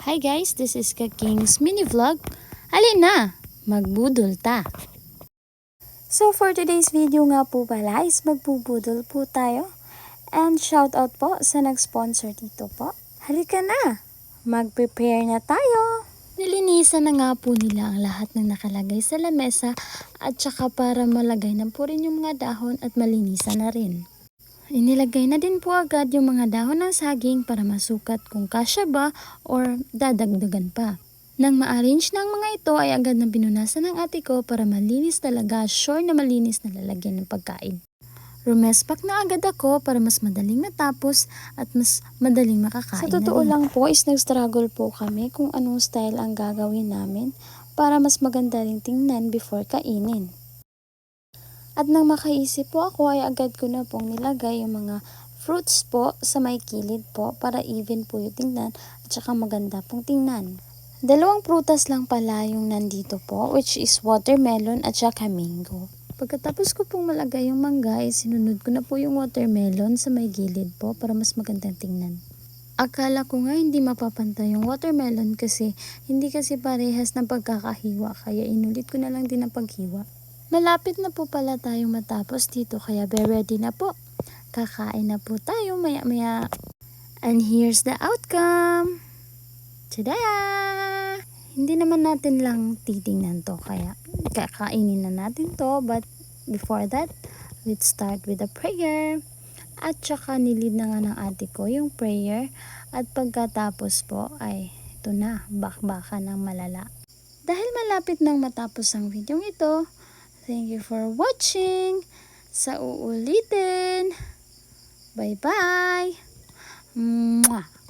Hi guys, this is Kaking's mini vlog. Halina, magbudol ta. So for today's video nga po pala is magbubudol po tayo. And shout out po sa nag-sponsor dito po. Halika na, mag-prepare na tayo. Nilinisan na nga po nila ang lahat ng nakalagay sa lamesa at saka para malagay na po rin yung mga dahon at malinisan na rin. Inilagay na din po agad yung mga dahon ng saging para masukat kung kasya ba or dadagdagan pa. Nang ma-arrange ng mga ito ay agad na binunasan ng ate ko para malinis talaga, sure na malinis na lalagyan ng pagkain. Rumespak na agad ako para mas madaling matapos at mas madaling makakain. Sa totoo lang po is nag-struggle po kami kung anong style ang gagawin namin para mas maganda rin tingnan before kainin. At nang makaisip po ako ay agad ko na pong nilagay yung mga fruits po sa may kilid po para even po yung tingnan at saka maganda pong tingnan. Dalawang prutas lang pala yung nandito po, which is watermelon at saka mango. Pagkatapos ko pong malagay yung mangga, sinunod ko na po yung watermelon sa may gilid po para mas magandang tingnan. Akala ko nga hindi mapapantay yung watermelon kasi hindi kasi parehas ng pagkakahiwa kaya inulit ko na lang din ang paghiwa. Malapit na po pala tayong matapos dito kaya be ready na po. Kakain na po tayo maya maya. And here's the outcome. Tada! Hindi naman natin lang titingnan to kaya kakainin na natin to, but before that, let's start with a prayer. At saka nilid na nga ng ate ko yung prayer at pagkatapos po ay ito na, bakbakan ng malala. Dahil malapit nang matapos ang video ito, thank you for watching. Sa uulitin. Bye-bye. Mwah.